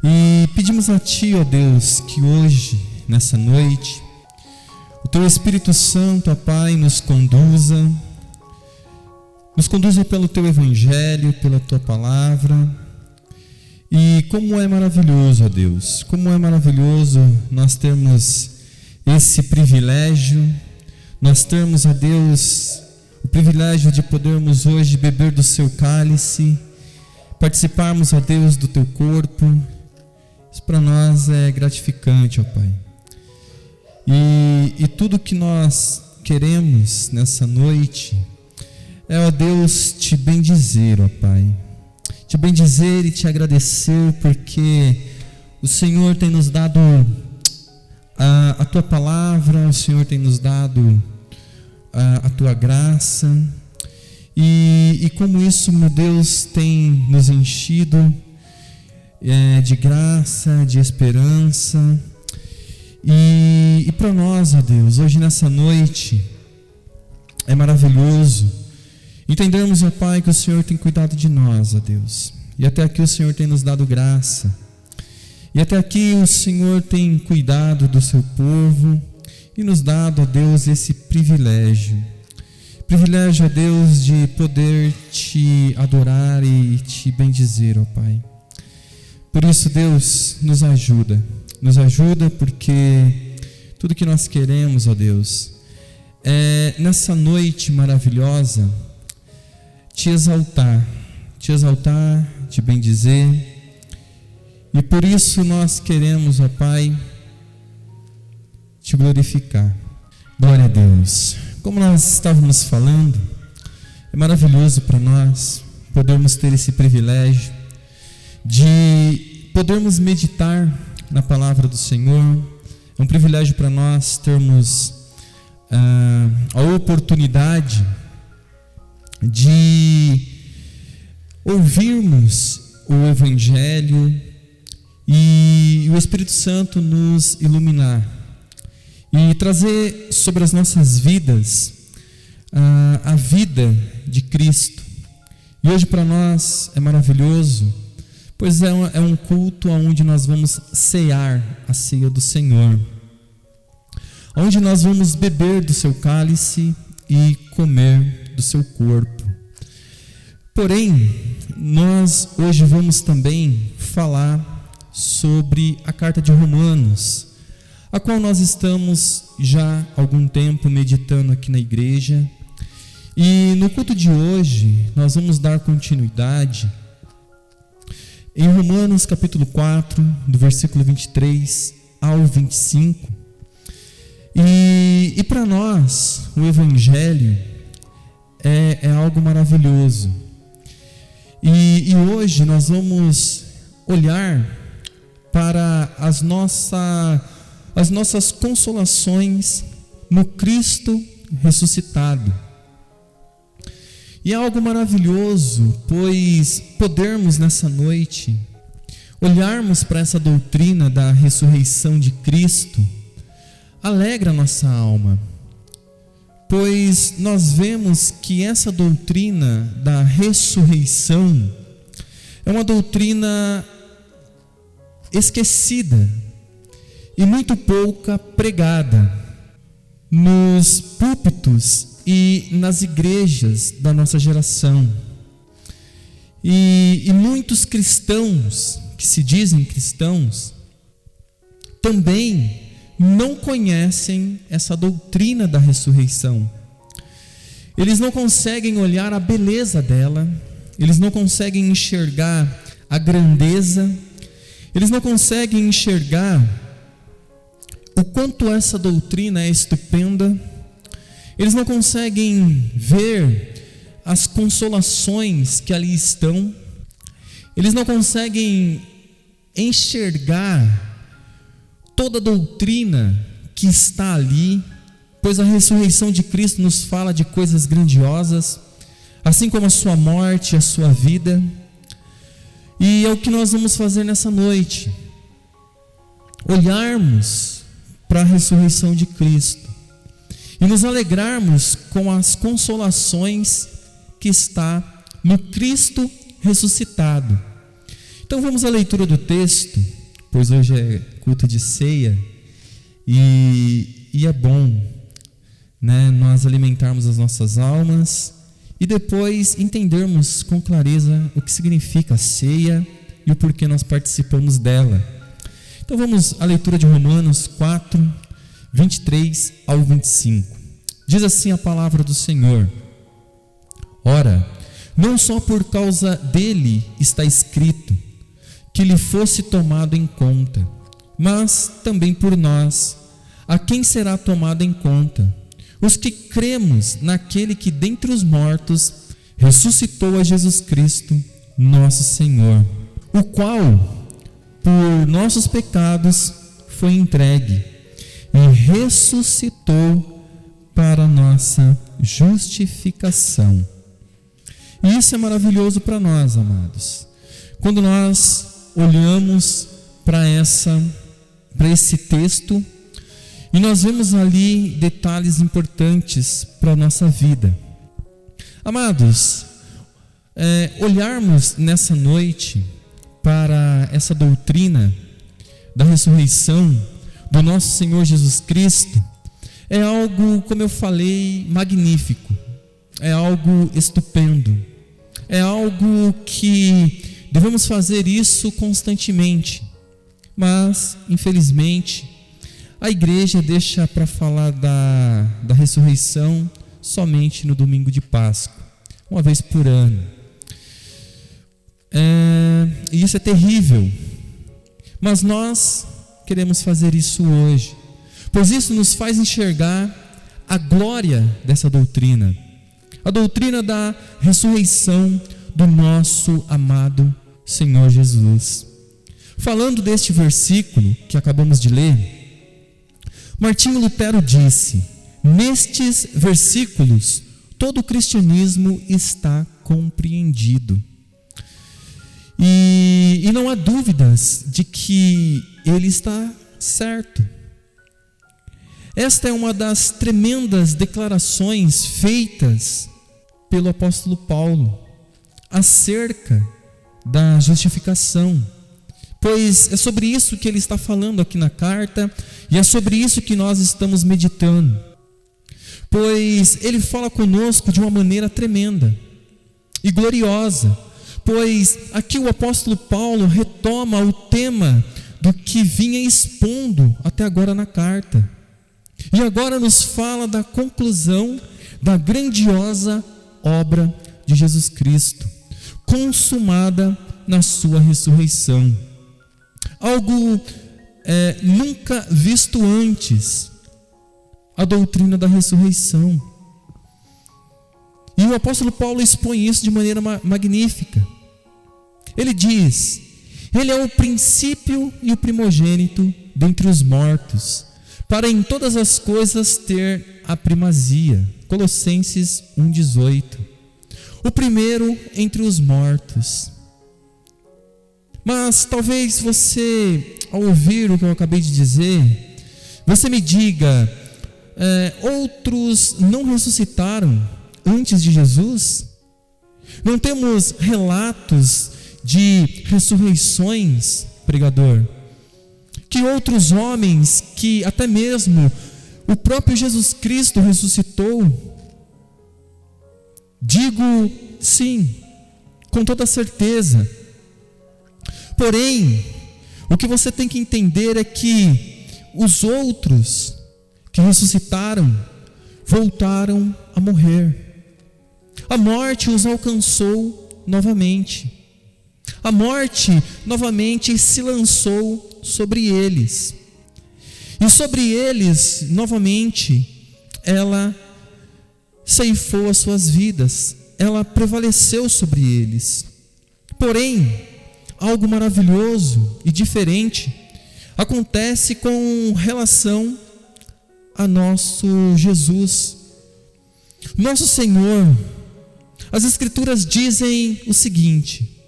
E pedimos a Ti, ó Deus, que hoje, nessa noite, o Teu Espírito Santo, ó Pai, nos conduza pelo Teu Evangelho, pela Tua Palavra. E como é maravilhoso, ó Deus, como é maravilhoso nós termos esse privilégio, nós termos, ó Deus, o privilégio de podermos hoje beber do Seu cálice, participarmos, ó Deus, do Teu corpo. Isso para nós é gratificante, ó Pai. E tudo que nós queremos nessa noite é, ó Deus, Te bendizer, ó Pai. Te bendizer e Te agradecer porque o Senhor tem nos dado a Tua palavra, o Senhor tem nos dado a Tua graça. E como isso, meu Deus, tem nos enchido de graça, de esperança. E para nós, ó Deus, hoje nessa noite, é maravilhoso entendermos, ó Pai, que o Senhor tem cuidado de nós, ó Deus. E até aqui o Senhor tem nos dado graça. E até aqui o Senhor tem cuidado do Seu povo e nos dado, ó Deus, esse privilégio. Privilégio, ó Deus, de poder Te adorar e Te bendizer, ó Pai. Por isso, Deus, nos ajuda porque tudo que nós queremos, ó Deus, é nessa noite maravilhosa Te exaltar, Te bendizer. E por isso nós queremos, ó Pai, Te glorificar. Glória a Deus. Como nós estávamos falando, é maravilhoso para nós podermos ter esse privilégio de podermos meditar na palavra do Senhor. É um privilégio para nós termos a oportunidade de ouvirmos o Evangelho e o Espírito Santo nos iluminar e trazer sobre as nossas vidas a vida de Cristo. E hoje para nós é maravilhoso, pois é um culto onde nós vamos cear a ceia do Senhor, onde nós vamos beber do Seu cálice e comer do Seu corpo. Porém, nós hoje vamos também falar sobre a carta de Romanos, a qual nós estamos já há algum tempo meditando aqui na igreja. E no culto de hoje, nós vamos dar continuidade em Romanos capítulo 4, do versículo 23 ao 25. E para nós, o Evangelho é algo maravilhoso. E hoje nós vamos olhar para as nossas consolações no Cristo ressuscitado. E é algo maravilhoso, pois podermos nessa noite olharmos para essa doutrina da ressurreição de Cristo alegra a nossa alma, pois nós vemos que essa doutrina da ressurreição é uma doutrina esquecida e muito pouca pregada nos púlpitos e nas igrejas da nossa geração. E muitos cristãos que se dizem cristãos também não conhecem essa doutrina da ressurreição. Eles não conseguem olhar a beleza dela, eles não conseguem enxergar a grandeza, eles não conseguem enxergar o quanto essa doutrina é estupenda. Eles não conseguem ver as consolações que ali estão. Eles não conseguem enxergar toda a doutrina que está ali, pois a ressurreição de Cristo nos fala de coisas grandiosas, assim como a sua morte, a sua vida. E é o que nós vamos fazer nessa noite: olharmos para a ressurreição de Cristo e nos alegrarmos com as consolações que está no Cristo ressuscitado. Então vamos à leitura do texto, pois hoje é culto de ceia e é bom, né, nós alimentarmos as nossas almas e depois entendermos com clareza o que significa a ceia e o porquê nós participamos dela. Então vamos à leitura de Romanos 4, 23 ao 25. Diz assim a palavra do Senhor: Ora, não só por causa dele está escrito que lhe fosse tomado em conta, mas também por nós, a quem será tomado em conta? Os que cremos naquele que dentre os mortos ressuscitou a Jesus Cristo, nosso Senhor, o qual, por nossos pecados, foi entregue e ressuscitou para nossa justificação. E isso é maravilhoso para nós, amados. Quando nós olhamos para esse texto e nós vemos ali detalhes importantes para a nossa vida. Amados, olharmos nessa noite para essa doutrina da ressurreição do nosso Senhor Jesus Cristo é algo, como eu falei, magnífico, é algo estupendo, é algo que devemos fazer isso constantemente, mas infelizmente a igreja deixa para falar da ressurreição somente no domingo de Páscoa, uma vez por ano. E isso é terrível, mas nós queremos fazer isso hoje, pois isso nos faz enxergar a glória dessa doutrina, a doutrina da ressurreição do nosso amado Senhor Jesus. Falando deste versículo que acabamos de ler, Martinho Lutero disse: nestes versículos todo o cristianismo está compreendido. E não há dúvidas de que ele está certo. Esta é uma das tremendas declarações feitas pelo apóstolo Paulo acerca da justificação, pois é sobre isso que ele está falando aqui na carta e é sobre isso que nós estamos meditando, pois ele fala conosco de uma maneira tremenda e gloriosa, pois aqui o apóstolo Paulo retoma o tema do que vinha expondo até agora na carta, e agora nos fala da conclusão da grandiosa obra de Jesus Cristo, consumada na sua ressurreição. Algo nunca visto antes, a doutrina da ressurreição. E o apóstolo Paulo expõe isso de maneira magnífica. Ele diz: ele é o princípio e o primogênito dentre os mortos, para em todas as coisas ter a primazia. Colossenses 1,18. O primeiro entre os mortos. Mas talvez você, ao ouvir o que eu acabei de dizer, você me diga: outros não ressuscitaram antes de Jesus? Não temos relatos de ressurreições, pregador? Que outros homens, que até mesmo o próprio Jesus Cristo ressuscitou? Digo sim, com toda certeza. Porém, o que você tem que entender é que os outros que ressuscitaram voltaram a morrer. A morte os alcançou novamente. A morte novamente se lançou sobre eles. E sobre eles, novamente, ela ceifou as suas vidas. Ela prevaleceu sobre eles. Porém, algo maravilhoso e diferente acontece com relação a nosso Jesus, nosso Senhor. As Escrituras dizem o seguinte: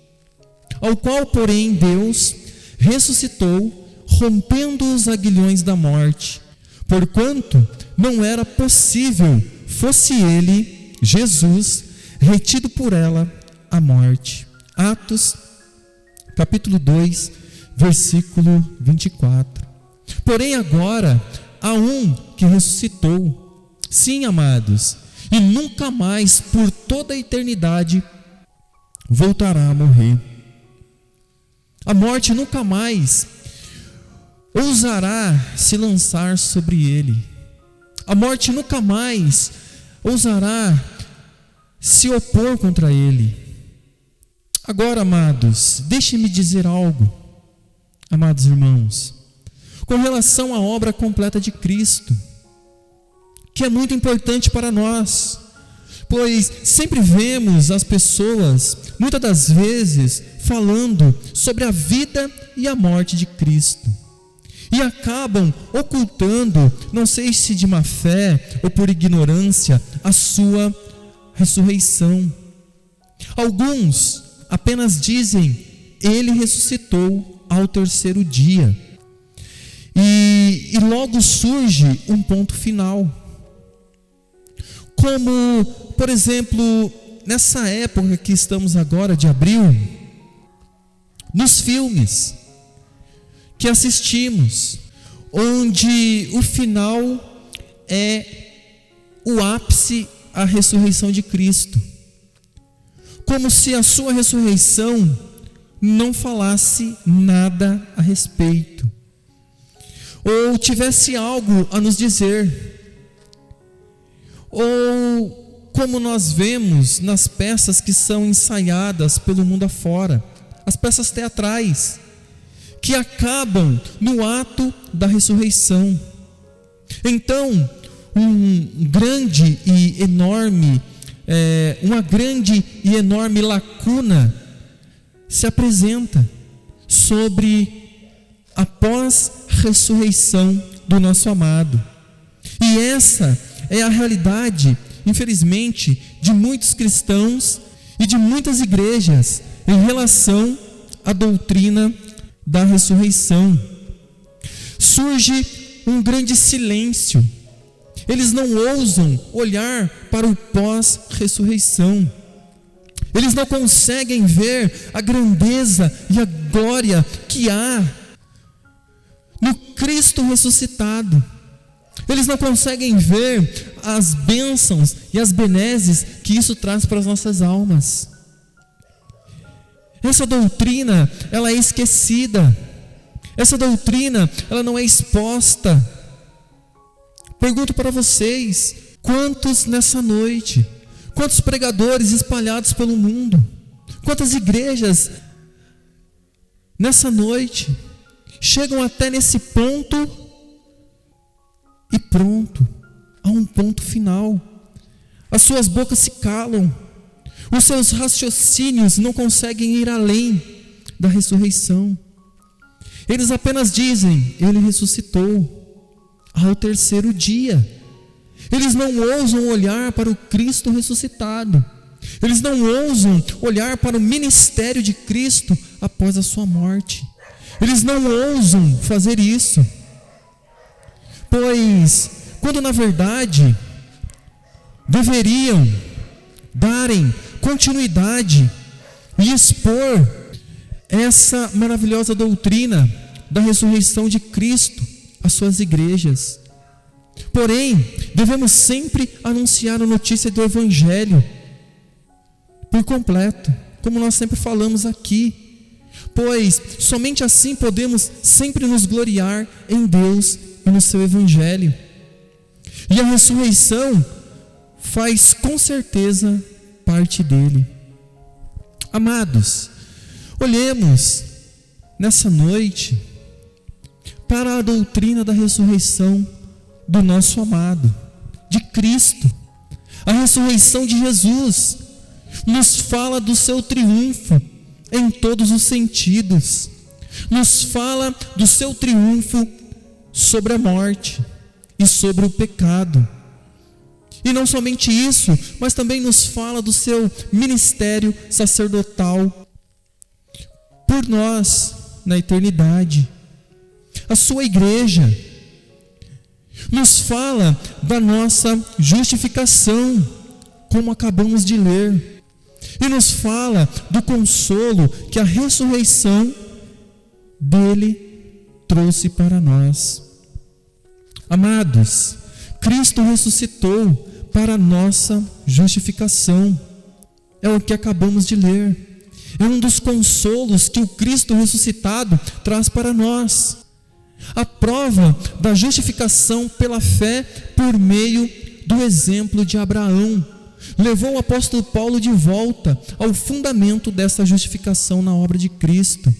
ao qual, porém, Deus ressuscitou, rompendo os aguilhões da morte, porquanto não era possível fosse ele, Jesus, retido por ela a morte. Atos capítulo 2, versículo 24. Porém agora há um que ressuscitou, sim, amados, e nunca mais por toda a eternidade voltará a morrer. A morte nunca mais ousará se lançar sobre ele. A morte nunca mais ousará se opor contra ele. Agora, amados, deixe-me dizer algo, amados irmãos, com relação à obra completa de Cristo, que é muito importante para nós, pois sempre vemos as pessoas, muitas das vezes, falando sobre a vida e a morte de Cristo, e acabam ocultando, não sei se de má fé ou por ignorância, a sua ressurreição. Alguns apenas dizem: ele ressuscitou ao terceiro dia, e logo surge um ponto final. Como, por exemplo, nessa época que estamos agora, de abril, nos filmes que assistimos, onde o final é o ápice, a ressurreição de Cristo, como se a sua ressurreição não falasse nada a respeito, ou tivesse algo a nos dizer, ou como nós vemos nas peças que são ensaiadas pelo mundo afora, as peças teatrais, que acabam no ato da ressurreição. Então, uma grande e enorme lacuna se apresenta sobre a pós-ressurreição do nosso amado. E essa é a realidade, infelizmente, de muitos cristãos e de muitas igrejas em relação à doutrina da ressurreição. Surge um grande silêncio. Eles não ousam olhar para o pós-ressurreição. Eles não conseguem ver a grandeza e a glória que há no Cristo ressuscitado. Eles não conseguem ver as bênçãos e as benesses que isso traz para as nossas almas. Essa doutrina, ela é esquecida. Essa doutrina, ela não é exposta. Pergunto para vocês: quantos nessa noite, quantos pregadores espalhados pelo mundo, quantas igrejas nessa noite chegam até nesse ponto e pronto, há um ponto final. As suas bocas se calam, os seus raciocínios não conseguem ir além da ressurreição. Eles apenas dizem: ele ressuscitou ao terceiro dia. Eles não ousam olhar para o Cristo ressuscitado. Eles não ousam olhar para o ministério de Cristo após a sua morte. Eles não ousam fazer isso, pois quando na verdade deveriam darem continuidade e expor essa maravilhosa doutrina da ressurreição de Cristo às suas igrejas. Porém, devemos sempre anunciar a notícia do Evangelho por completo, como nós sempre falamos aqui, pois somente assim podemos sempre nos gloriar em Deus e no seu Evangelho. E a ressurreição faz com certeza parte dele. Amados, olhemos nessa noite para a doutrina da ressurreição do nosso amado, de Cristo. A ressurreição de Jesus nos fala do seu triunfo em todos os sentidos. Nos fala do seu triunfo sobre a morte e sobre o pecado. E não somente isso, mas também nos fala do seu ministério sacerdotal por nós na eternidade. A sua igreja nos fala da nossa justificação, como acabamos de ler. e nos fala do consolo que a ressurreição dele trouxe para nós. Amados, Cristo ressuscitou para a nossa justificação. É o que acabamos de ler. É um dos consolos que o Cristo ressuscitado traz para nós. A prova da justificação pela fé por meio do exemplo de Abraão levou o apóstolo Paulo de volta ao fundamento dessa justificação na obra de Cristo.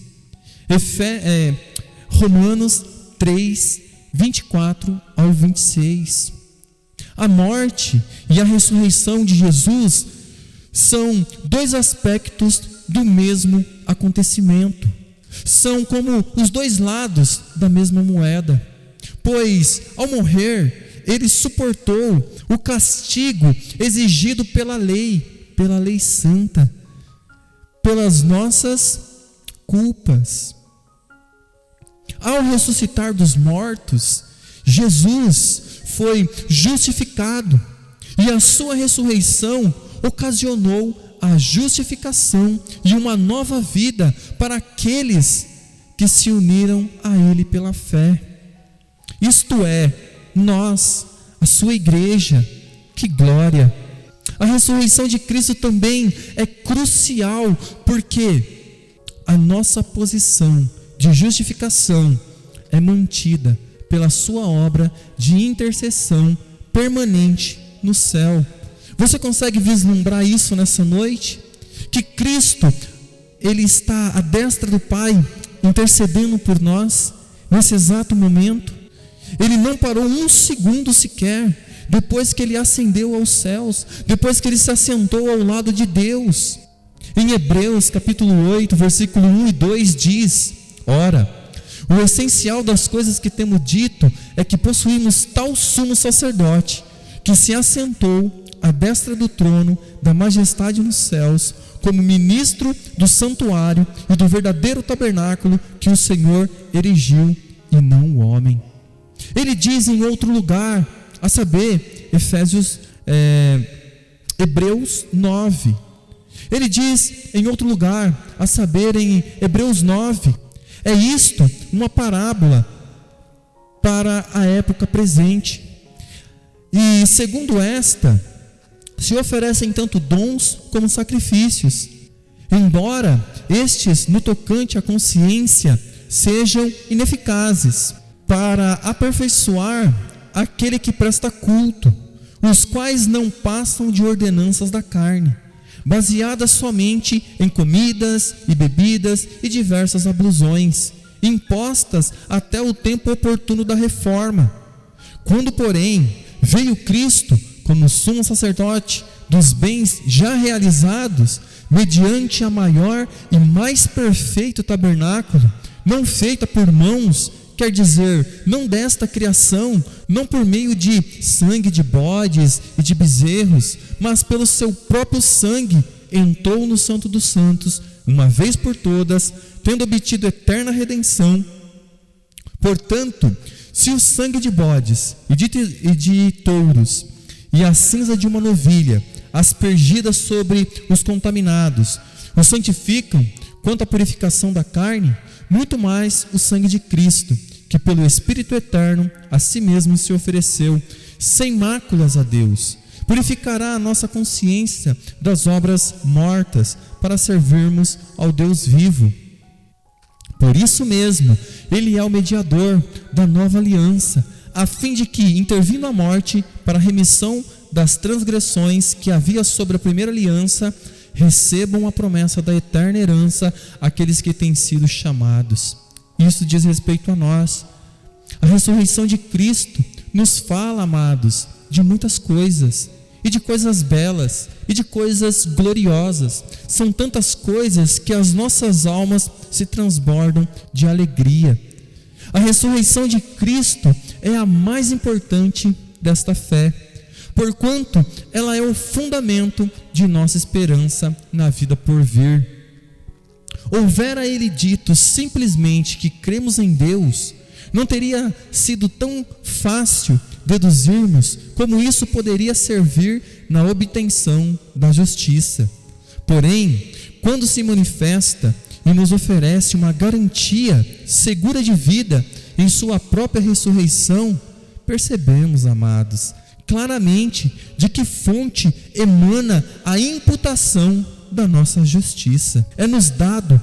Romanos 3, 24 ao 26. A morte e a ressurreição de Jesus são dois aspectos do mesmo acontecimento. São como os dois lados da mesma moeda. Pois, ao morrer, ele suportou o castigo exigido pela lei santa, pelas nossas culpas. Ao ressuscitar dos mortos, Jesus foi justificado, e a sua ressurreição ocasionou a justificação e uma nova vida para aqueles que se uniram a ele pela fé. Isto é, nós, a sua igreja. Que glória! A ressurreição de Cristo também é crucial, porque a nossa posição de justificação é mantida pela sua obra de intercessão permanente no céu. Você consegue vislumbrar isso nessa noite? Que Cristo, ele está à destra do Pai, intercedendo por nós, nesse exato momento. Ele não parou um segundo sequer, depois que ele ascendeu aos céus, depois que ele se assentou ao lado de Deus. Em Hebreus capítulo 8, versículo 1 e 2 diz: ora, o essencial das coisas que temos dito é que possuímos tal sumo sacerdote, que se assentou à destra do trono da majestade nos céus, como ministro do santuário e do verdadeiro tabernáculo que o Senhor erigiu e não o homem. Ele diz em outro lugar, a saber, Hebreus 9. Ele diz em outro lugar, a saber, em Hebreus 9, é isto uma parábola para a época presente. E segundo esta, se oferecem tanto dons como sacrifícios, embora estes, no tocante à consciência, sejam ineficazes para aperfeiçoar aquele que presta culto, os quais não passam de ordenanças da carne, baseadas somente em comidas e bebidas e diversas ablusões, impostas até o tempo oportuno da reforma. Quando, porém, veio Cristo como sumo sacerdote dos bens já realizados, mediante a maior e mais perfeito tabernáculo, não feita por mãos, quer dizer, não desta criação, não por meio de sangue de bodes e de bezerros, mas pelo seu próprio sangue, entrou no Santo dos Santos, uma vez por todas, tendo obtido eterna redenção. Portanto, se o sangue de bodes e de touros e a cinza de uma novilha, aspergidas sobre os contaminados, os santificam quanto à purificação da carne, muito mais o sangue de Cristo, que pelo Espírito Eterno a si mesmo se ofereceu, sem máculas a Deus, purificará a nossa consciência das obras mortas, para servirmos ao Deus vivo. Por isso mesmo, ele é o mediador da nova aliança, a fim de que, intervindo a morte para a remissão das transgressões que havia sobre a primeira aliança, recebam a promessa da eterna herança aqueles que têm sido chamados. Isso diz respeito a nós. A ressurreição de Cristo nos fala, amados, de muitas coisas, e de coisas belas, e de coisas gloriosas. São tantas coisas que as nossas almas se transbordam de alegria. A ressurreição de Cristo é a mais importante desta fé, porquanto ela é o fundamento de nossa esperança na vida por vir. Houvera ele dito simplesmente que cremos em Deus, não teria sido tão fácil deduzirmos como isso poderia servir na obtenção da justiça. Porém, quando se manifesta e nos oferece uma garantia segura de vida em sua própria ressurreição, percebemos, amados, claramente de que fonte emana a imputação da nossa justiça. É-nos dado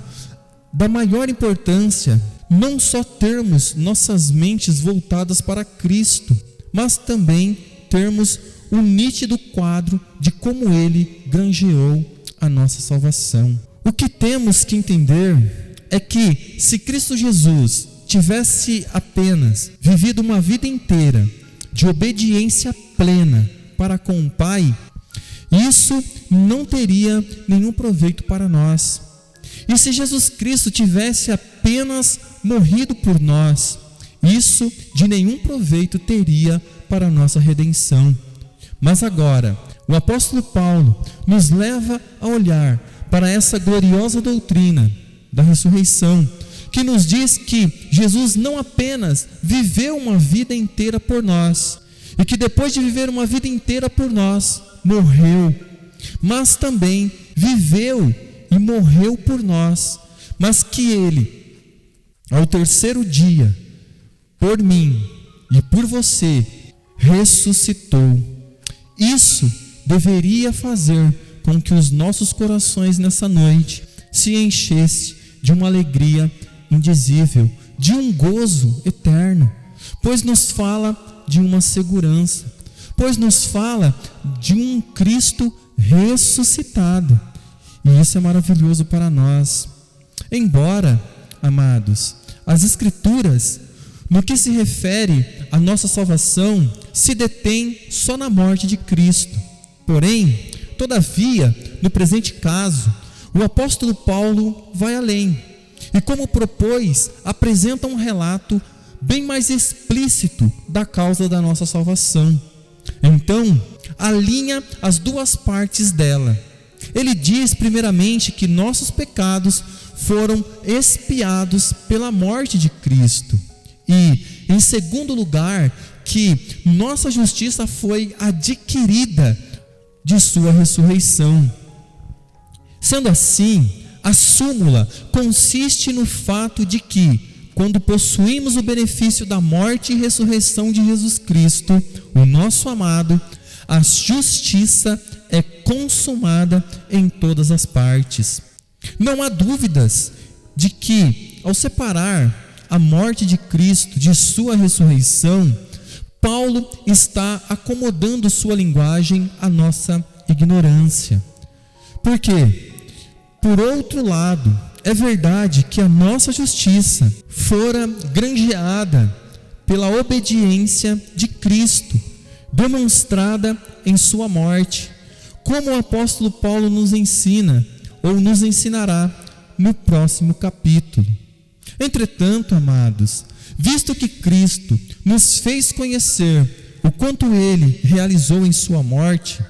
da maior importância não só termos nossas mentes voltadas para Cristo, mas também termos um nítido quadro de como Ele granjeou a nossa salvação. O que temos que entender é que, se Cristo Jesus tivesse apenas vivido uma vida inteira de obediência plena para com o Pai, isso não teria nenhum proveito para nós. E se Jesus Cristo tivesse apenas morrido por nós, isso de nenhum proveito teria para a nossa redenção. Mas agora, o apóstolo Paulo nos leva a olhar para essa gloriosa doutrina da ressurreição, que nos diz que Jesus não apenas viveu uma vida inteira por nós, e que depois de viver uma vida inteira por nós, morreu, mas também viveu e morreu por nós, mas que Ele, ao terceiro dia, por mim e por você, ressuscitou. Isso deveria fazer com que os nossos corações nessa noite se enchessem de uma alegria indizível, de um gozo eterno, pois nos fala de uma segurança, pois nos fala de um Cristo ressuscitado, e isso é maravilhoso para nós. Embora, amados, as Escrituras, no que se refere à nossa salvação, se detém só na morte de Cristo. Porém, todavia, no presente caso, o apóstolo Paulo vai além, e como propôs, apresenta um relato bem mais explícito da causa da nossa salvação. Então, alinha as duas partes dela. Ele diz primeiramente que nossos pecados foram expiados pela morte de Cristo, e em segundo lugar, que nossa justiça foi adquirida de sua ressurreição. Sendo assim, a súmula consiste no fato de que, quando possuímos o benefício da morte e ressurreição de Jesus Cristo, o nosso amado, a justiça é consumada em todas as partes. Não há dúvidas de que, ao separar a morte de Cristo de sua ressurreição, Paulo está acomodando sua linguagem à nossa ignorância. Por quê? Por outro lado, é verdade que a nossa justiça fora granjeada pela obediência de Cristo, demonstrada em sua morte, como o apóstolo Paulo nos ensina, ou nos ensinará no próximo capítulo. Entretanto, amados, visto que Cristo nos fez conhecer o quanto Ele realizou em sua morte,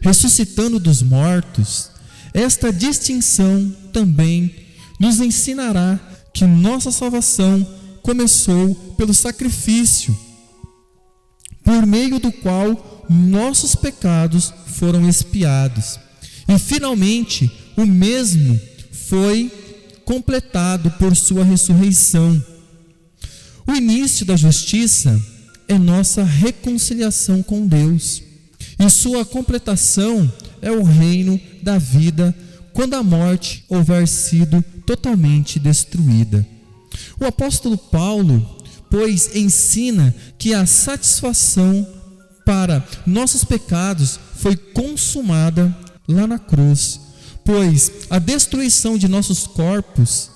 ressuscitando dos mortos, esta distinção também nos ensinará que nossa salvação começou pelo sacrifício, por meio do qual nossos pecados foram expiados, e finalmente o mesmo foi completado por sua ressurreição. O início da justiça é nossa reconciliação com Deus, e sua completação é o reino da vida, quando a morte houver sido totalmente destruída. O apóstolo Paulo, pois, ensina que a satisfação para nossos pecados foi consumada lá na cruz, pois a destruição de nossos corpos,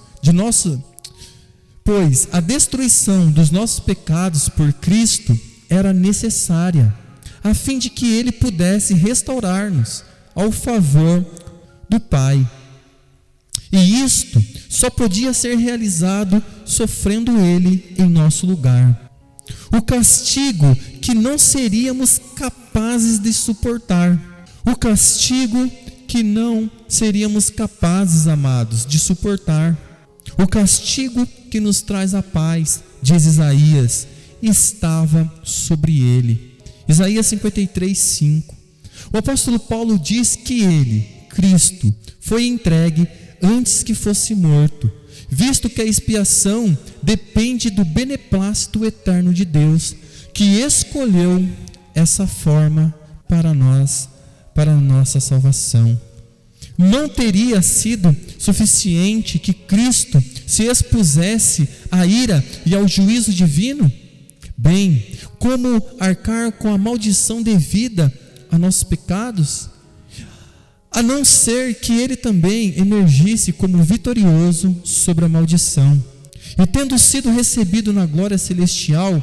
pois a destruição dos nossos pecados por Cristo era necessária, a fim de que Ele pudesse restaurar-nos ao favor do Pai. E isto só podia ser realizado sofrendo Ele em nosso lugar. O castigo que não seríamos capazes de suportar. O castigo que não seríamos capazes, amados, de suportar. O castigo que nos traz a paz, diz Isaías, estava sobre Ele. Isaías 53:5. O apóstolo Paulo diz que ele, Cristo, foi entregue antes que fosse morto, visto que a expiação depende do beneplácito eterno de Deus, que escolheu essa forma para nós, para a nossa salvação. Não teria sido suficiente que Cristo se expusesse à ira e ao juízo divino? Bem, como arcar com a maldição devida a nossos pecados? A não ser que ele também emergisse como vitorioso sobre a maldição. E tendo sido recebido na glória celestial,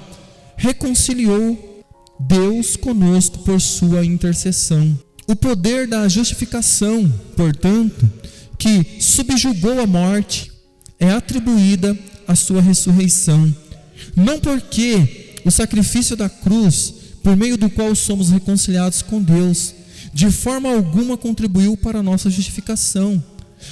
reconciliou Deus conosco por sua intercessão. O poder da justificação, portanto, que subjugou a morte, é atribuída à sua ressurreição. Não porque o sacrifício da cruz, por meio do qual somos reconciliados com Deus, de forma alguma contribuiu para a nossa justificação,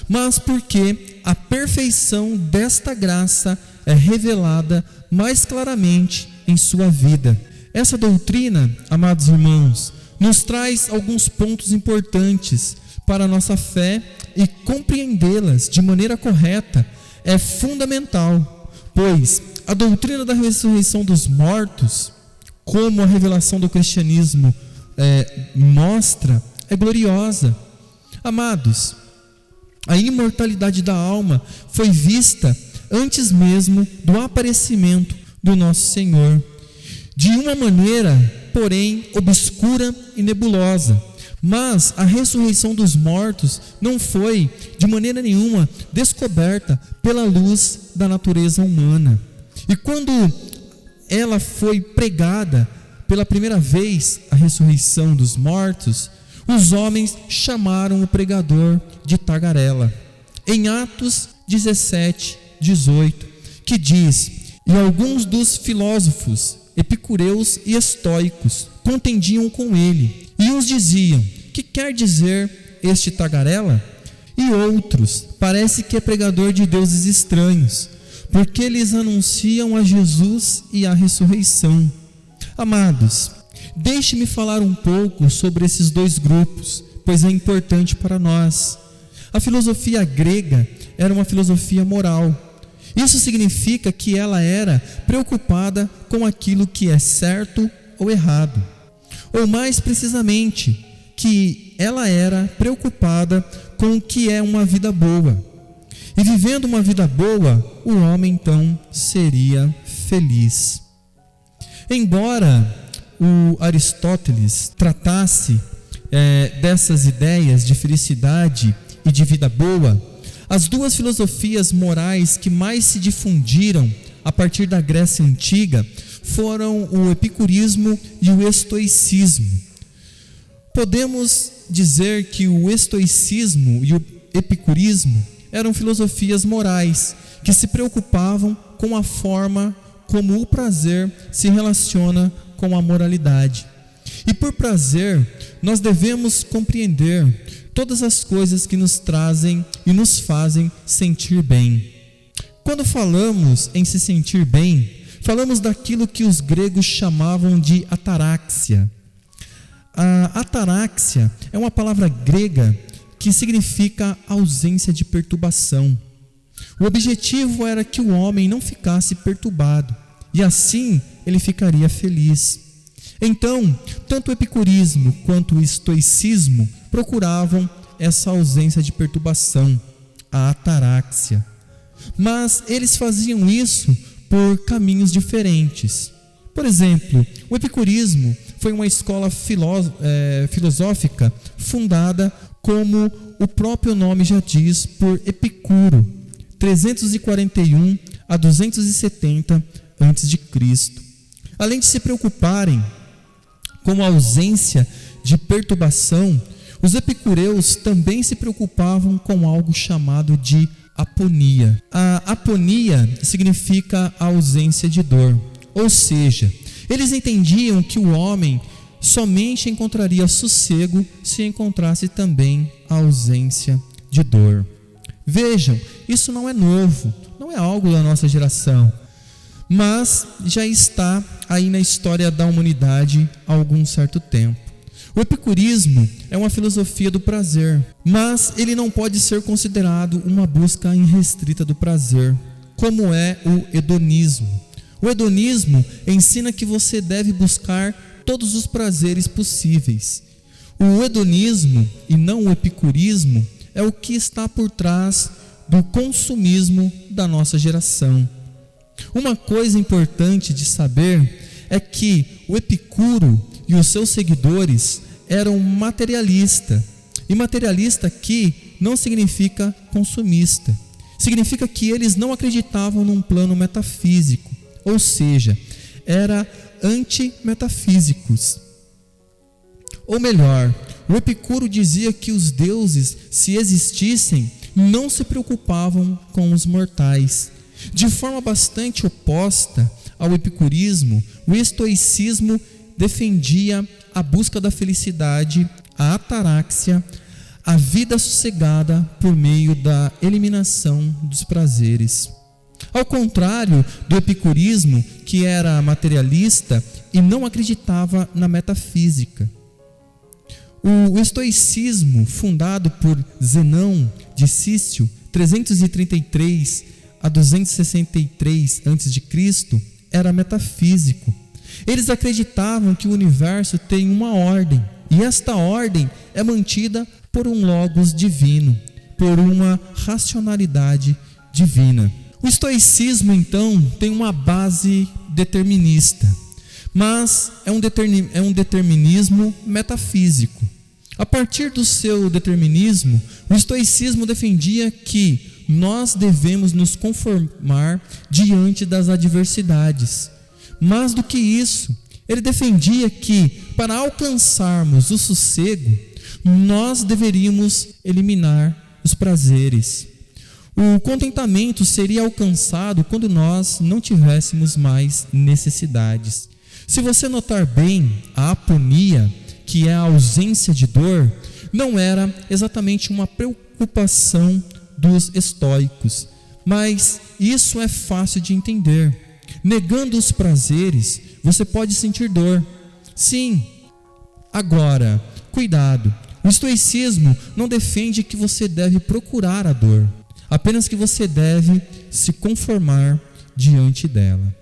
mas porque a perfeição desta graça é revelada mais claramente em sua vida. Essa doutrina, amados irmãos, nos traz alguns pontos importantes para a nossa fé, e compreendê-las de maneira correta é fundamental, pois a doutrina da ressurreição dos mortos, como a revelação do cristianismo mostra, é gloriosa. Amados, a imortalidade da alma foi vista antes mesmo do aparecimento do nosso Senhor, de uma maneira, porém, obscura e nebulosa. Mas a ressurreição dos mortos não foi, de maneira nenhuma, descoberta pela luz da natureza humana. E quando ela foi pregada pela primeira vez, a ressurreição dos mortos, os homens chamaram o pregador de tagarela. Em Atos 17, 18, que diz: e alguns dos filósofos, epicureus e estoicos, contendiam com ele, e uns diziam: que quer dizer este tagarela? E outros: parece que é pregador de deuses estranhos, porque eles anunciam a Jesus e a ressurreição. Amados, deixe-me falar um pouco sobre esses dois grupos, pois é importante para nós. A filosofia grega era uma filosofia moral. Isso significa que ela era preocupada com aquilo que é certo ou errado. Ou mais precisamente, que ela era preocupada com o que é uma vida boa. E vivendo uma vida boa, o homem então seria feliz. Embora o Aristóteles tratasse dessas ideias de felicidade e de vida boa, as duas filosofias morais que mais se difundiram a partir da Grécia Antiga foram o epicurismo e o estoicismo. Podemos dizer que o estoicismo e o epicurismo eram filosofias morais que se preocupavam com a forma como o prazer se relaciona com a moralidade. E por prazer, nós devemos compreender todas as coisas que nos trazem e nos fazem sentir bem. Quando falamos em se sentir bem, falamos daquilo que os gregos chamavam de ataraxia. A ataraxia é uma palavra grega que significa ausência de perturbação. O objetivo era que o homem não ficasse perturbado, e assim ele ficaria feliz. Então, tanto o epicurismo quanto o estoicismo procuravam essa ausência de perturbação, a ataraxia. Mas eles faziam isso por caminhos diferentes. Por exemplo, o epicurismo foi uma escola filosófica fundada, como o próprio nome já diz, por Epicuro, 341 a 270 a.C. Além de se preocuparem com a ausência de perturbação, os epicureus também se preocupavam com algo chamado de aponia. A aponia significa a ausência de dor, ou seja, eles entendiam que o homem somente encontraria sossego se encontrasse também a ausência de dor. Vejam, isso não é novo, não é algo da nossa geração, mas já está aí na história da humanidade há algum certo tempo. O epicurismo é uma filosofia do prazer, mas ele não pode ser considerado uma busca irrestrita do prazer, como é o hedonismo. O hedonismo ensina que você deve buscar todos os prazeres possíveis. O hedonismo, e não o epicurismo, é o que está por trás do consumismo da nossa geração. Uma coisa importante de saber é que o Epicuro e os seus seguidores eram materialista. E materialista aqui não significa consumista. Significa que eles não acreditavam num plano metafísico, ou seja, era antimetafísicos. Ou melhor, o Epicuro dizia que os deuses, se existissem, não se preocupavam com os mortais. De forma bastante oposta ao epicurismo, o estoicismo defendia a busca da felicidade, a ataraxia, a vida sossegada por meio da eliminação dos prazeres. Ao contrário do epicurismo, que era materialista e não acreditava na metafísica. O estoicismo, fundado por Zenão de Cício, 333 a 263 a.C., era metafísico. Eles acreditavam que o universo tem uma ordem, e esta ordem é mantida por um logos divino, por uma racionalidade divina. O estoicismo, então, tem uma base determinista, mas é um determinismo metafísico. A partir do seu determinismo, o estoicismo defendia que nós devemos nos conformar diante das adversidades. Mais do que isso, ele defendia que, para alcançarmos o sossego, nós deveríamos eliminar os prazeres. O contentamento seria alcançado quando nós não tivéssemos mais necessidades. Se você notar bem, a aponia, que é a ausência de dor, não era exatamente uma preocupação dos estoicos, mas isso é fácil de entender. Negando os prazeres, você pode sentir dor. Sim. Agora, cuidado. O estoicismo não defende que você deve procurar a dor, apenas que você deve se conformar diante dela.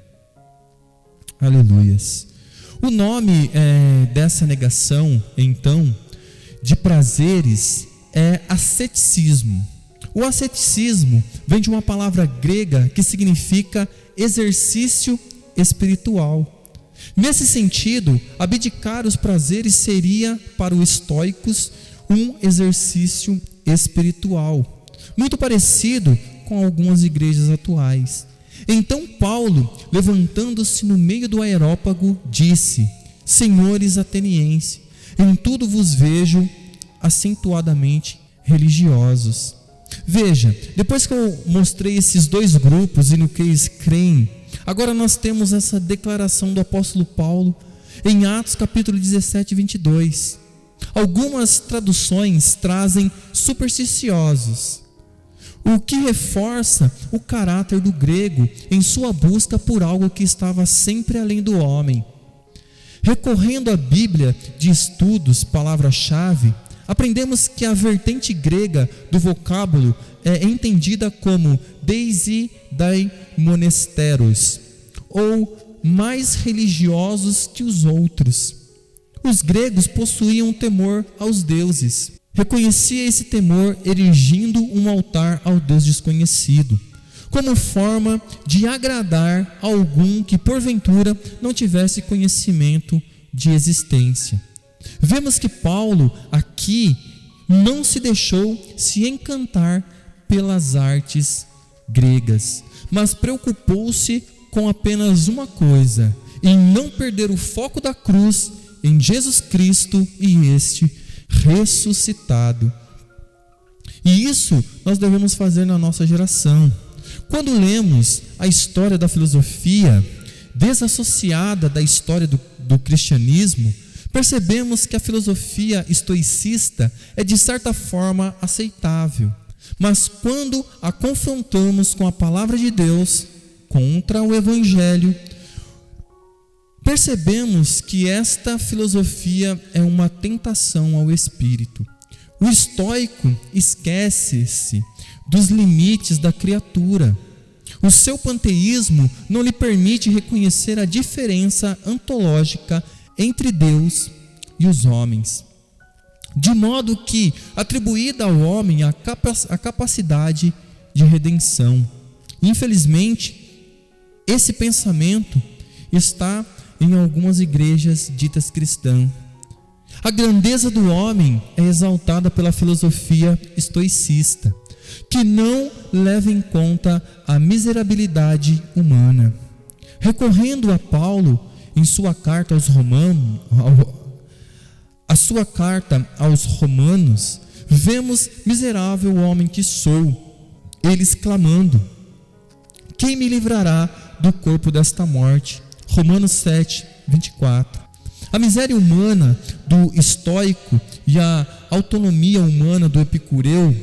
Aleluias. O nome dessa negação, então, de prazeres é asceticismo. O asceticismo vem de uma palavra grega que significa exercício espiritual. Nesse sentido, abdicar os prazeres seria, para os estoicos, um exercício espiritual, muito parecido com algumas igrejas atuais. Então Paulo, levantando-se no meio do aerópago, disse: Senhores atenienses, em tudo vos vejo acentuadamente religiosos. Veja, depois que eu mostrei esses dois grupos e no que eles creem, agora nós temos essa declaração do apóstolo Paulo em Atos capítulo 17, 22. Algumas traduções trazem supersticiosos, o que reforça o caráter do grego em sua busca por algo que estava sempre além do homem. Recorrendo à Bíblia de estudos, palavra-chave, aprendemos que a vertente grega do vocábulo é entendida como deisi dai monesteros, ou mais religiosos que os outros. Os gregos possuíam temor aos deuses. Reconhecia esse temor erigindo um altar ao Deus desconhecido, como forma de agradar a algum que porventura não tivesse conhecimento de existência. Vemos que Paulo aqui não se deixou se encantar pelas artes gregas, mas preocupou-se com apenas uma coisa, em não perder o foco da cruz em Jesus Cristo e este ressuscitado. E isso nós devemos fazer na nossa geração. Quando lemos a história da filosofia desassociada da história do cristianismo, percebemos que a filosofia estoicista é de certa forma aceitável, mas quando a confrontamos com a palavra de Deus, contra o Evangelho, Percebemos que esta filosofia é uma tentação ao espírito. O estoico esquece-se dos limites da criatura. O seu panteísmo não lhe permite reconhecer a diferença ontológica entre Deus e os homens, de modo que atribuída ao homem a capacidade de redenção. Infelizmente, esse pensamento está em algumas igrejas ditas cristãs. A grandeza do homem é exaltada pela filosofia estoicista, que não leva em conta a miserabilidade humana. Recorrendo a Paulo em sua carta aos Romanos, vemos: miserável homem que sou, eles clamando: quem me livrará do corpo desta morte? Romanos 7, 24. A miséria humana do estoico e a autonomia humana do epicureu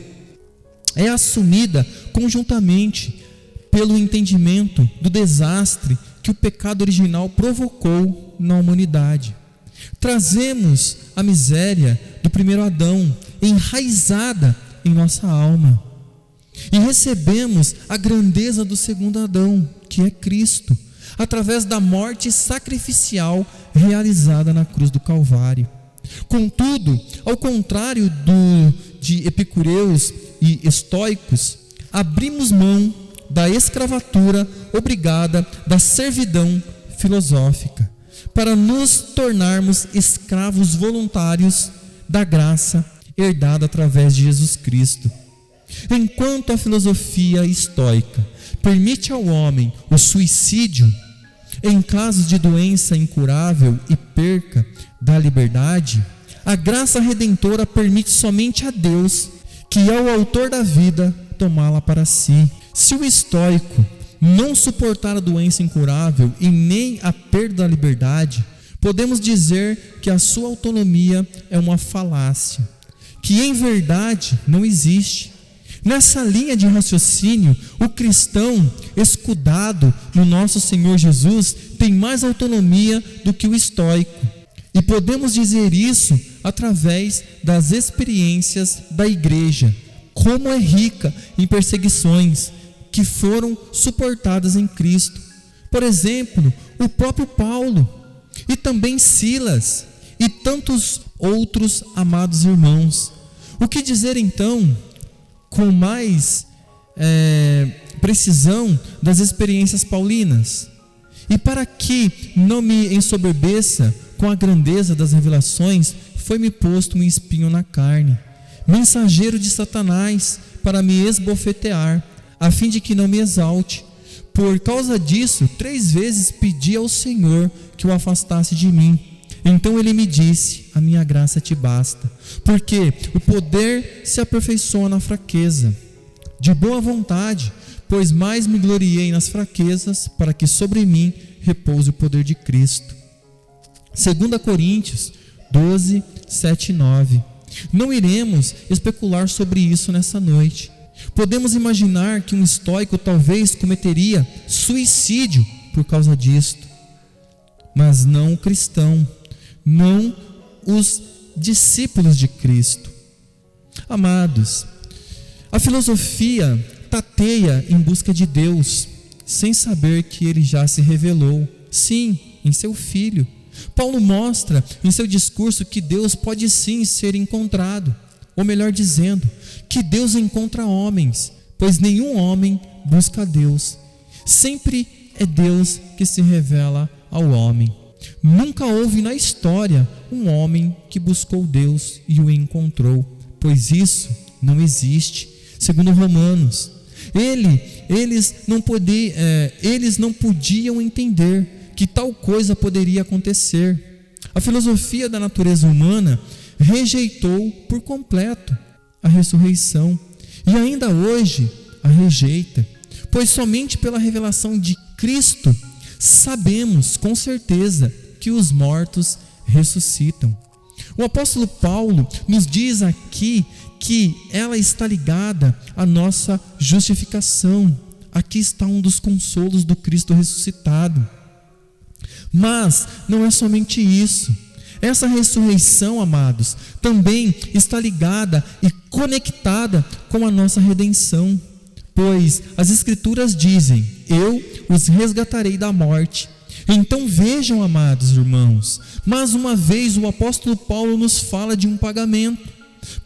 é assumida conjuntamente pelo entendimento do desastre que o pecado original provocou na humanidade. Trazemos a miséria do primeiro Adão enraizada em nossa alma e recebemos a grandeza do segundo Adão, que é Cristo, através da morte sacrificial realizada na cruz do Calvário. Contudo, ao contrário de epicureus e estoicos, abrimos mão da escravatura obrigada, da servidão filosófica, para nos tornarmos escravos voluntários da graça herdada através de Jesus Cristo. Enquanto a filosofia estoica permite ao homem o suicídio em casos de doença incurável e perca da liberdade, a graça redentora permite somente a Deus, que é o autor da vida, tomá-la para si. Se o estoico não suportar a doença incurável e nem a perda da liberdade, podemos dizer que a sua autonomia é uma falácia, que em verdade não existe. Nessa linha de raciocínio, o cristão escudado no nosso Senhor Jesus tem mais autonomia do que o estoico. E podemos dizer isso através das experiências da igreja, como é rica em perseguições que foram suportadas em Cristo. Por exemplo, o próprio Paulo e também Silas e tantos outros amados irmãos. O que dizer então com mais precisão das experiências paulinas? E para que não me ensoberbeça com a grandeza das revelações, foi-me posto um espinho na carne, mensageiro de Satanás, para me esbofetear, a fim de que não me exalte. Por causa disso, 3 vezes pedi ao Senhor que o afastasse de mim. Então ele me disse: a minha graça te basta, porque o poder se aperfeiçoa na fraqueza. De boa vontade, pois mais me gloriei nas fraquezas, para que sobre mim repouse o poder de Cristo. 2 Coríntios 12, 7 e 9. Não iremos especular sobre isso nessa noite. Podemos imaginar que um estoico talvez cometeria suicídio por causa disto, mas não o cristão, não os discípulos de Cristo. Amados, a filosofia tateia em busca de Deus, sem saber que Ele já se revelou, sim, em seu Filho. Paulo mostra em seu discurso que Deus pode sim ser encontrado, ou melhor dizendo, que Deus encontra homens, pois nenhum homem busca a Deus. Sempre é Deus que se revela ao homem. Nunca houve na história um homem que buscou Deus e o encontrou, pois isso não existe. Segundo Romanos, eles não podiam entender que tal coisa poderia acontecer. A filosofia da natureza humana rejeitou por completo a ressurreição e ainda hoje a rejeita, pois somente pela revelação de Cristo sabemos com certeza que os mortos ressuscitam. O apóstolo Paulo nos diz aqui que ela está ligada à nossa justificação. Aqui está um dos consolos do Cristo ressuscitado. Mas não é somente isso. Essa ressurreição, amados, também está ligada e conectada com a nossa redenção. Pois as Escrituras dizem: eu os resgatarei da morte. Então vejam, amados irmãos, mais uma vez o apóstolo Paulo nos fala de um pagamento.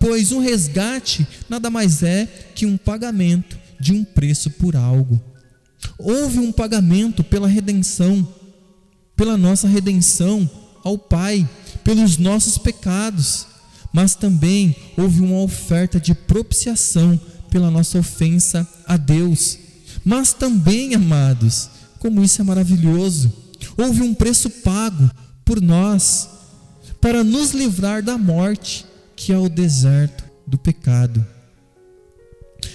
Pois um resgate nada mais é que um pagamento de um preço por algo. Houve um pagamento pela redenção, pela nossa redenção ao Pai, pelos nossos pecados, mas também houve uma oferta de propiciação pela nossa ofensa a Deus. Mas também, amados, como isso é maravilhoso, houve um preço pago por nós, para nos livrar da morte, que é o deserto do pecado.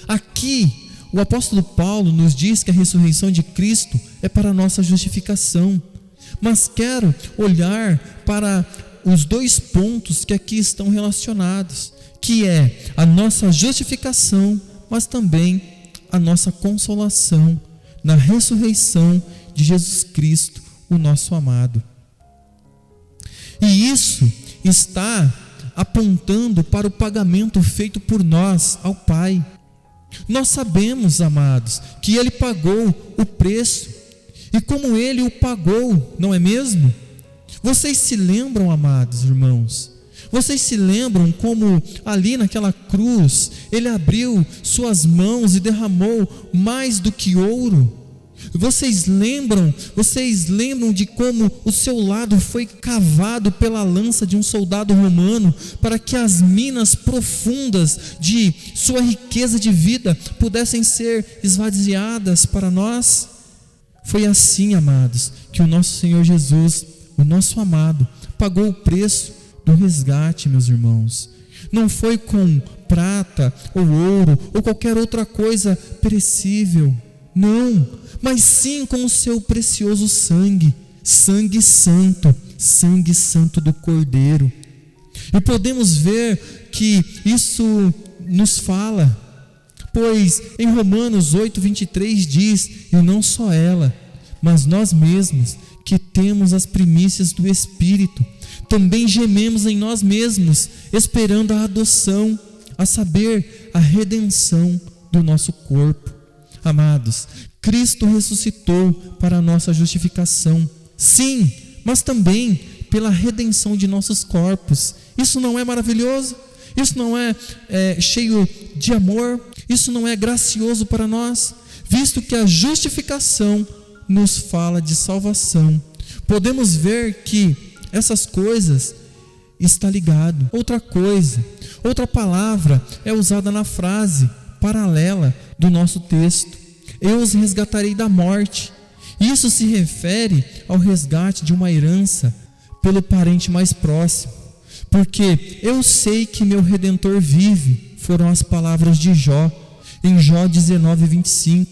Aqui, o apóstolo Paulo nos diz que a ressurreição de Cristo é para a nossa justificação, mas quero olhar para os dois pontos que aqui estão relacionados, que é a nossa justificação, mas também a nossa consolação na ressurreição de Jesus Cristo, o nosso amado. E isso está apontando para o pagamento feito por nós ao Pai. Nós sabemos, amados, que Ele pagou o preço, e como Ele o pagou, não é mesmo? Vocês se lembram, amados irmãos? Vocês se lembram como ali naquela cruz, Ele abriu suas mãos e derramou mais do que ouro? Vocês lembram de como o seu lado foi cavado pela lança de um soldado romano, para que as minas profundas de sua riqueza de vida pudessem ser esvaziadas para nós? Foi assim, amados, que o nosso Senhor Jesus, o nosso amado, pagou o preço do resgate, meus irmãos. Não foi com prata ou ouro ou qualquer outra coisa perecível, não, mas sim com o seu precioso sangue, sangue santo do Cordeiro. E podemos ver que isso nos fala, pois em Romanos 8:23 diz: e não só ela, mas nós mesmos, que temos as primícias do Espírito, também gememos em nós mesmos, esperando a adoção, a saber, a redenção do nosso corpo. Amados, Cristo ressuscitou para a nossa justificação, sim, mas também pela redenção de nossos corpos. Isso não é maravilhoso? Isso não é cheio de amor? Isso não é gracioso para nós? Visto que a justificação nos fala de salvação, podemos ver que essas coisas está ligado. Outra palavra é usada na frase paralela do nosso texto: eu os resgatarei da morte. Isso se refere ao resgate de uma herança pelo parente mais próximo, porque eu sei que meu Redentor vive, foram as palavras de Jó, em Jó 19:25.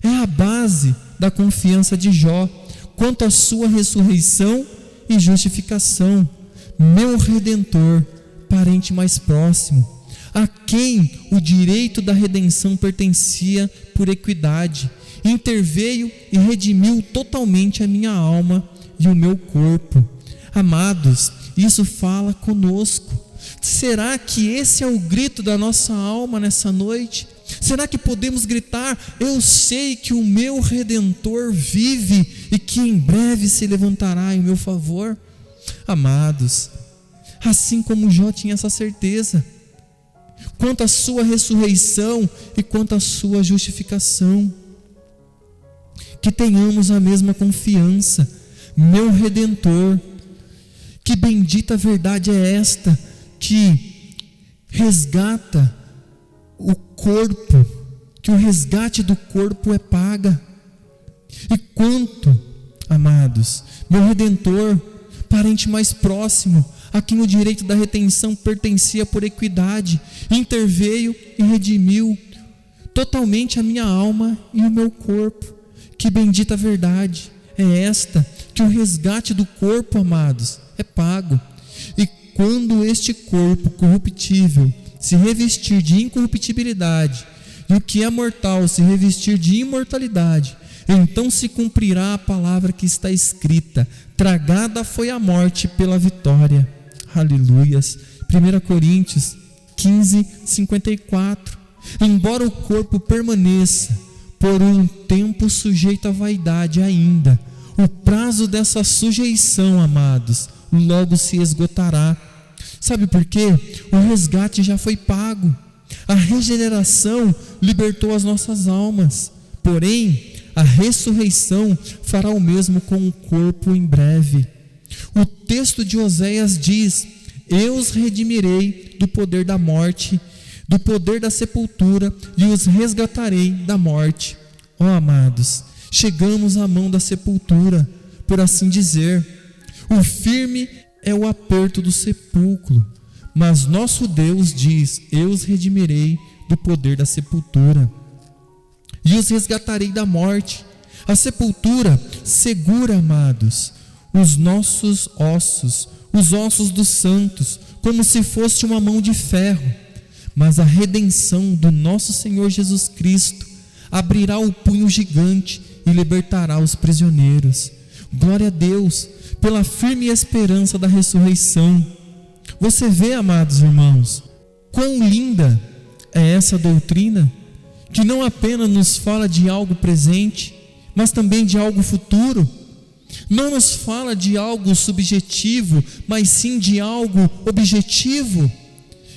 É a base da confiança de Jó quanto à sua ressurreição e justificação. Meu Redentor, parente mais próximo, a quem o direito da redenção pertencia por equidade, interveio e redimiu totalmente a minha alma e o meu corpo. Amados, isso fala conosco. Será que esse é o grito da nossa alma nessa noite? Será que podemos gritar: eu sei que o meu Redentor vive e que em breve se levantará em meu favor? Amados, assim como Jó tinha essa certeza quanto à sua ressurreição e quanto à sua justificação, que tenhamos a mesma confiança. Meu Redentor, que bendita verdade é esta, que resgata o corpo, que o resgate do corpo é paga. E quanto, amados, meu Redentor, parente mais próximo, a quem o direito da retenção pertencia por equidade, interveio e redimiu totalmente a minha alma e o meu corpo. Que bendita verdade é esta, que o resgate do corpo, amados, é pago. E quando este corpo corruptível se revestir de incorruptibilidade, e o que é mortal se revestir de imortalidade, então se cumprirá a palavra que está escrita: tragada foi a morte pela vitória. Aleluias. 1 Coríntios 15:54. Embora o corpo permaneça por um tempo sujeito à vaidade ainda, o prazo dessa sujeição, amados, logo se esgotará. Sabe por quê? O resgate já foi pago. A regeneração libertou as nossas almas. Porém, a ressurreição fará o mesmo com o corpo em breve. O texto de Oséias diz: eu os redimirei do poder da morte, do poder da sepultura, e os resgatarei da morte. Ó amados, chegamos à mão da sepultura, por assim dizer. O firme é o aperto do sepulcro, mas nosso Deus diz: eu os redimirei do poder da sepultura e os resgatarei da morte. A sepultura segura, amados, os nossos ossos, os ossos dos santos, como se fosse uma mão de ferro. Mas a redenção do nosso Senhor Jesus Cristo abrirá o punho gigante e libertará os prisioneiros. Glória a Deus pela firme esperança da ressurreição. Você vê, amados irmãos, quão linda é essa doutrina, que não apenas nos fala de algo presente, mas também de algo futuro. Não nos fala de algo subjetivo, mas sim de algo objetivo.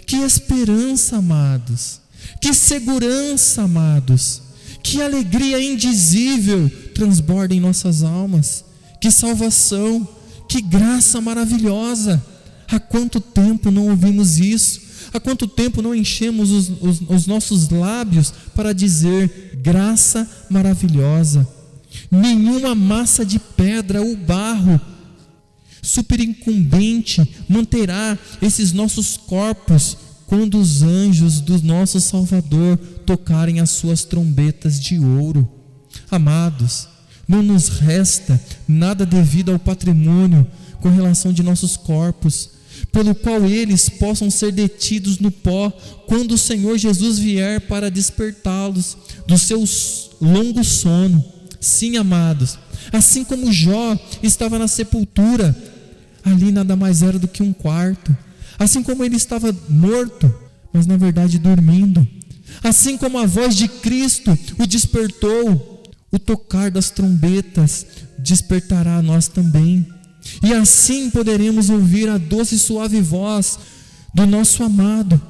Que esperança, amados! Que segurança, amados! Que alegria indizível transborda em nossas almas! Que salvação! Que graça maravilhosa! Há quanto tempo não ouvimos isso? Há quanto tempo não enchemos os nossos lábios para dizer graça maravilhosa? Nenhuma massa de pedra ou barro superincumbente manterá esses nossos corpos quando os anjos do nosso Salvador tocarem as suas trombetas de ouro. Amados, não nos resta nada devido ao patrimônio com relação de nossos corpos, pelo qual eles possam ser detidos no pó quando o Senhor Jesus vier para despertá-los do seu longo sono. Sim, amados, assim como Jó estava na sepultura, ali nada mais era do que um quarto. Assim como ele estava morto, mas na verdade dormindo. Assim como a voz de Cristo o despertou, o tocar das trombetas despertará a nós também. E assim poderemos ouvir a doce e suave voz do nosso amado,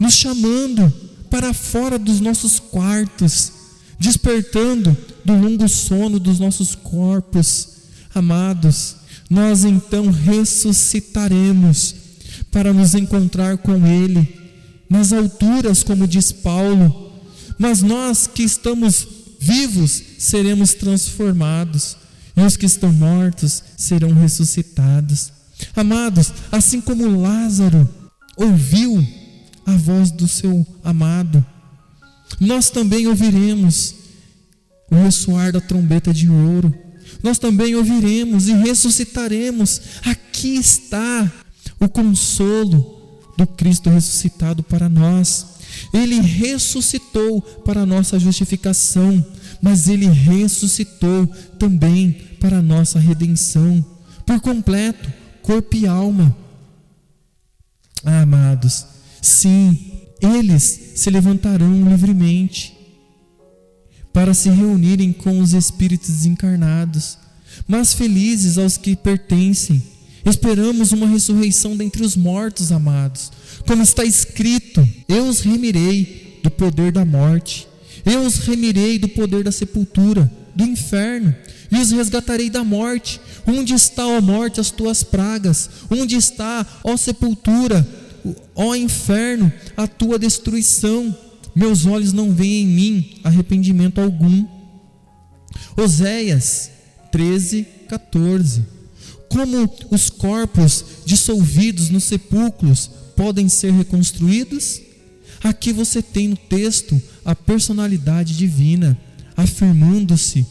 nos chamando para fora dos nossos quartos, despertando do longo sono dos nossos corpos. Amados, nós então ressuscitaremos para nos encontrar com Ele nas alturas, como diz Paulo. Mas nós que estamos vivos seremos transformados, e os que estão mortos serão ressuscitados. Amados, assim como Lázaro ouviu a voz do seu amado, nós também ouviremos o ressoar da trombeta de ouro. Nós também ouviremos e ressuscitaremos. Aqui está o consolo do Cristo ressuscitado para nós. Ele ressuscitou para a nossa justificação, mas Ele ressuscitou também para a nossa redenção, por completo, corpo e alma. Amados, sim, eles se levantarão livremente para se reunirem com os espíritos desencarnados, mas felizes aos que pertencem. Esperamos uma ressurreição dentre os mortos, amados, como está escrito: eu os remirei do poder da morte, eu os remirei do poder da sepultura, do inferno, e os resgatarei da morte. Onde está, ó morte, as tuas pragas? Onde está, ó sepultura, ó inferno, a tua destruição? Meus olhos não veem em mim arrependimento algum. Oséias 13:14. Como os corpos dissolvidos nos sepulcros podem ser reconstruídos? Aqui você tem no texto a personalidade divina, afirmando-se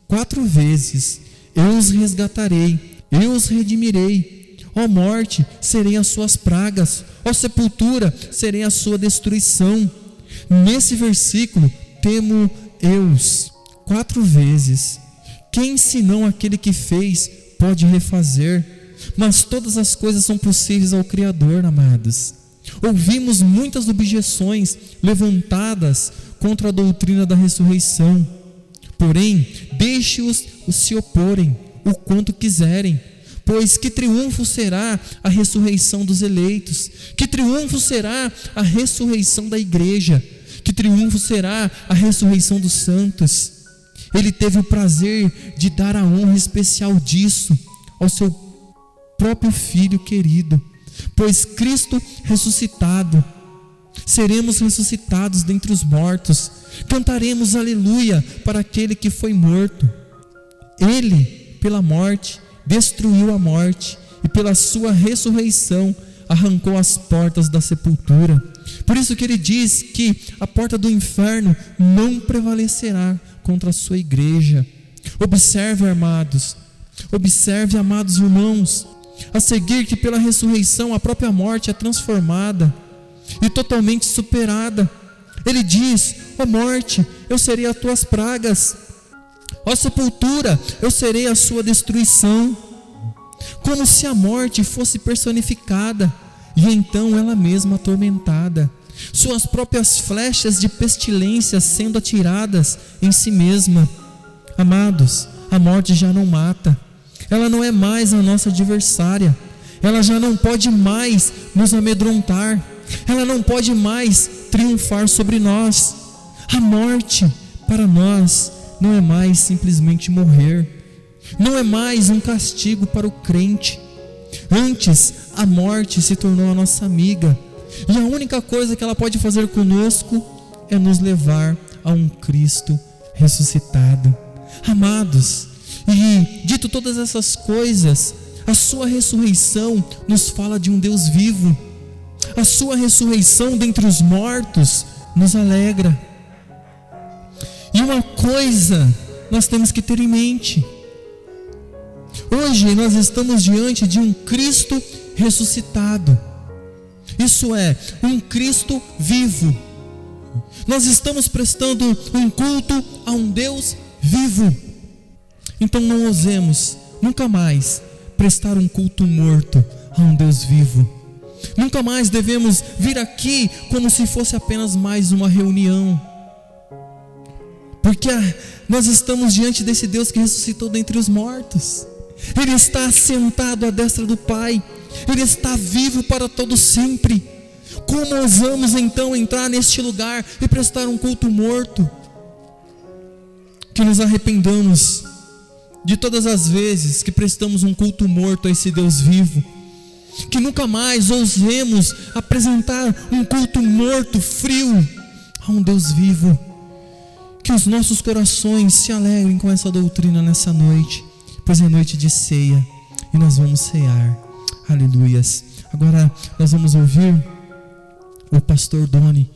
4 vezes: eu os resgatarei, eu os redimirei. Ó morte, serei as suas pragas, ó sepultura, serei a sua destruição. Nesse versículo temos 4 vezes. Quem senão aquele que fez pode refazer? Mas todas as coisas são possíveis ao Criador, amados. Ouvimos muitas objeções levantadas contra a doutrina da ressurreição. Porém, deixe-os se oporem o quanto quiserem, pois que triunfo será a ressurreição dos eleitos? Que triunfo será a ressurreição da igreja? Que triunfo será a ressurreição dos santos? Ele teve o prazer de dar a honra especial disso ao seu próprio Filho querido, pois Cristo ressuscitado, seremos ressuscitados dentre os mortos, cantaremos aleluia para aquele que foi morto. Ele, pela morte, destruiu a morte, e pela sua ressurreição arrancou as portas da sepultura. Por isso que ele diz que a porta do inferno não prevalecerá contra a sua igreja. Observe, amados irmãos, a seguir que pela ressurreição a própria morte é transformada e totalmente superada. Ele diz: ó morte, eu serei as tuas pragas, ó sepultura, eu serei a sua destruição. Como se a morte fosse personificada e então ela mesma atormentada, suas próprias flechas de pestilência sendo atiradas em si mesma. Amados, a morte já não mata, ela não é mais a nossa adversária, ela já não pode mais nos amedrontar, ela não pode mais triunfar sobre nós. A morte para nós não é mais simplesmente morrer, não é mais um castigo para o crente. Antes, a morte se tornou a nossa amiga, e a única coisa que ela pode fazer conosco é nos levar a um Cristo ressuscitado. Amados, e dito todas essas coisas, a sua ressurreição nos fala de um Deus vivo. A sua ressurreição dentre os mortos nos alegra. E uma coisa nós temos que ter em mente: hoje nós estamos diante de um Cristo ressuscitado. Isso é, um Cristo vivo. Nós estamos prestando um culto a um Deus vivo. Então não ousemos nunca mais prestar um culto morto a um Deus vivo. Nunca mais devemos vir aqui como se fosse apenas mais uma reunião, porque nós estamos diante desse Deus que ressuscitou dentre os mortos. Ele está sentado à destra do Pai, Ele está vivo para todo sempre. Como ousamos então entrar neste lugar e prestar um culto morto? Que nos arrependamos de todas as vezes que prestamos um culto morto a esse Deus vivo. Que nunca mais ousemos apresentar um culto morto, frio, a um Deus vivo. Que os nossos corações se alegrem com essa doutrina nessa noite, pois é noite de ceia e nós vamos cear. Aleluias. Agora nós vamos ouvir o pastor Doni,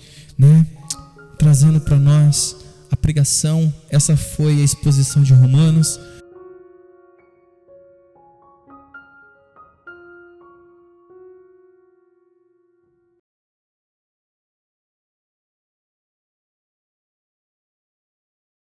trazendo para nós a pregação. Essa foi a exposição de Romanos.